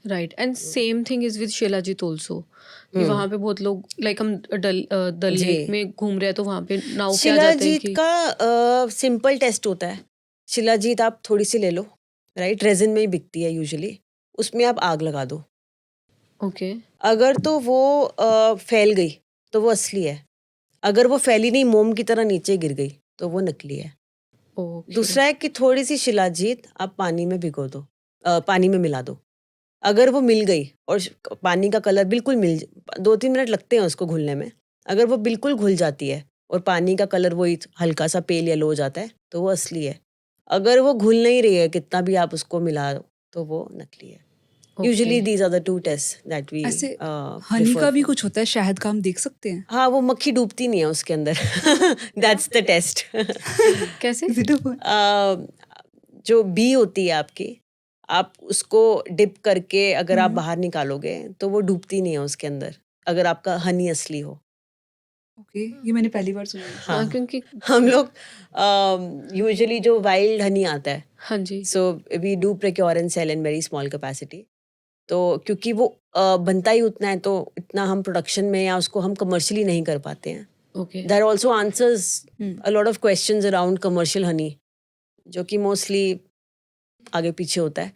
Right and hmm, same thing is with shilajit also कि हम्म, वहाँ पे बहुत लोग लाइक हम दल जी। लेक में घूम रहे हैं तो वहाँ पे नाव पे आ जाते हैं शिलाजीत कि का सिंपल टेस्ट होता है। शिलाजीत आप थोड़ी सी ले लो, राइट, रेजिन में ही बिकती है यूजुअली। उसमें आप आग लगा दो। ओके अगर तो वो फैल गई तो वो असली है। अगर वो फैली नहीं, मोम की तरह नीचे गिर गई, तो वो नकली है। ओके दूसरा है कि थोड़ी सी शिलाजीत आप पानी में भिगो दो, पानी में मिला दो। अगर वो मिल गई और पानी का कलर बिल्कुल 2-3 मिनट लगते हैं उसको घुलने में। अगर वो बिल्कुल घुल जाती है और पानी का कलर वही हल्का सा पेल येलो हो जाता है, तो वो असली है। अगर वो घुल नहीं रही है, कितना भी आप उसको मिलाओ, तो वो नकली है। Okay usually these are the two test that we ऐसे हनी प्रेफर का भी फॉर। कुछ होता है, शहद का हम देख सकते हैं? हाँ, वो मक्खी डूबती नहीं है उसके अंदर। That's the test. कैसे Is it a one? जो बी होती है आपकी, आप उसको डिप करके अगर आप हम्म, बाहर निकालोगे तो वो डूबती नहीं है उसके अंदर, अगर आपका हनी असली हो। ओके, ये मैंने पहली बार सुना है। हाँ हाँ, क्योंकि हम लोग यूजुअली जो वाइल्ड हनी आता है, हाँ जी so we do procure and sell in very small capacity. तो क्योंकि वो बनता ही उतना है, तो इतना हम प्रोडक्शन में या उसको हम कमर्शियली नहीं कर पाते हैं। Okay There are also answers hmm, a lot of questions around commercial honey, जो कि मोस्टली आगे पीछे होता है।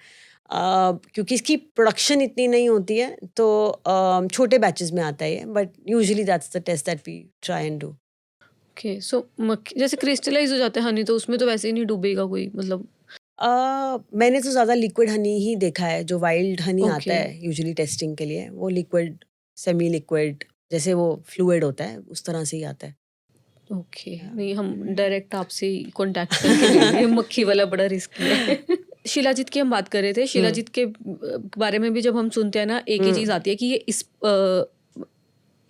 क्योंकि इसकी प्रोडक्शन इतनी नहीं होती है, तो छोटे बैचेस में आता है ये, but usually that's the test that we try and do. Okay so मक्खी जैसे क्रिस्टलाइज हो जाता है हनी तो उसमें तो वैसे ही नहीं डूबेगा कोई मतलब मैंने तो ज़्यादा लिक्विड हनी ही देखा है। जो वाइल्ड हनी आता ओके है यूजुअली टेस्टिंग के लिए, वो लिक्विड, सेमी लिक्विड, जैसे वो फ्लूइड होता है उस तरह से ही आता है। Okay Yeah. नहीं हम डायरेक्ट आपसे ही कांटेक्ट करके लेंगे मक्खी वाला बड़ा रिस्की है शिलाजीत की हम बात कर रहे थे हम्म, शिलाजीत के बारे में भी जब हम सुनते हैं ना एक ही चीज़ हम्म, आती है कि ये इस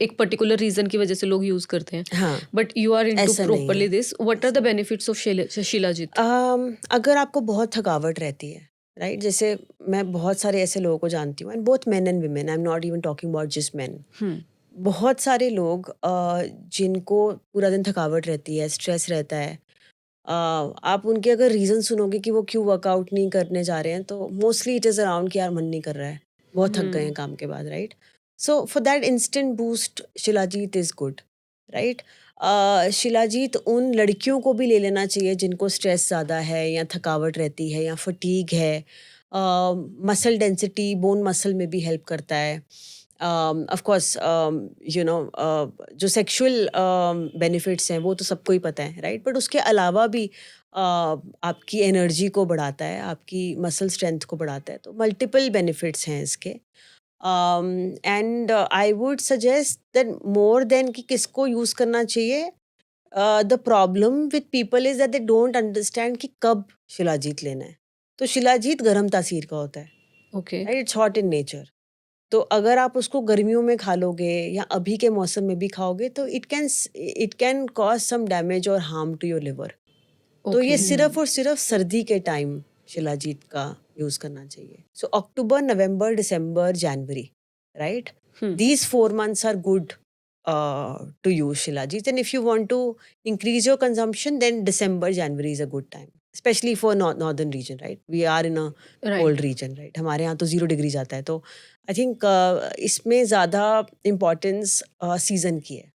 एक पर्टिकुलर रीजन की वजह से लोग यूज करते हैं हाँ, बट यू आर इनटू ऐसा नहीं प्रॉपरली है। This what are the benefits of shilajit अगर आपको बहुत थकावट रहती है, राइट, जैसे मैं बहुत सारे ऐसे लोगों को जानती हूँ, and both men and women, I am not even talking about just men. Hmm बहुत सारे लोग जिनको पूरा दिन थकावट रहती है, स्ट्रेस रहता है, आप उनके अगर रीज़न सुनोगे कि वो क्यों वर्कआउट नहीं करने जा रहे हैं, तो मोस्टली इट इज़ अराउंड कि यार मन नहीं कर रहा है, बहुत थक गए हैं काम के बाद, right. So for that instant boost shilajit is good, right. Shilajit उन लड़कियों को भी ले लेना चाहिए जिनको स्ट्रेस ज़्यादा है या थकावट रहती है या फटीग है। मसल डेंसिटी, बोन मसल में भी हेल्प करता है। ऑफ कोर्स जो सेक्सुअल बेनिफिट्स हैं वो तो सबको ही पता है, राइट, बट उसके अलावा भी आपकी एनर्जी को बढ़ाता है, आपकी मसल स्ट्रेंथ को बढ़ाता है, तो मल्टीपल बेनिफिट्स हैं इसके। And I would suggest that more than कि किसको यूज़ करना चाहिए, the problem with people is that they don't understand कि कब शिलाजीत लेना है। तो शिलाजीत गर्म तासीर का होता है, okay right, it's hot in nature. तो अगर आप उसको गर्मियों में खा लोगे या अभी के मौसम में भी खाओगे, तो it can cause some damage और हार्म टू योर लिवर। तो ये ओके सिर्फ और सिर्फ सर्दी के टाइम शिलाजीत का यूज करना चाहिए। सो अक्टूबर, नवंबर, दिसंबर, जनवरी, right, these 4 months are good to use shilajit, and if you want to increase your consumption, then December, January is a good time, especially for northern region, right, we are in a cold right region, right, हमारे यहाँ तो 0 degree जाता है। तो I think इसमें ज़्यादा importance season की है।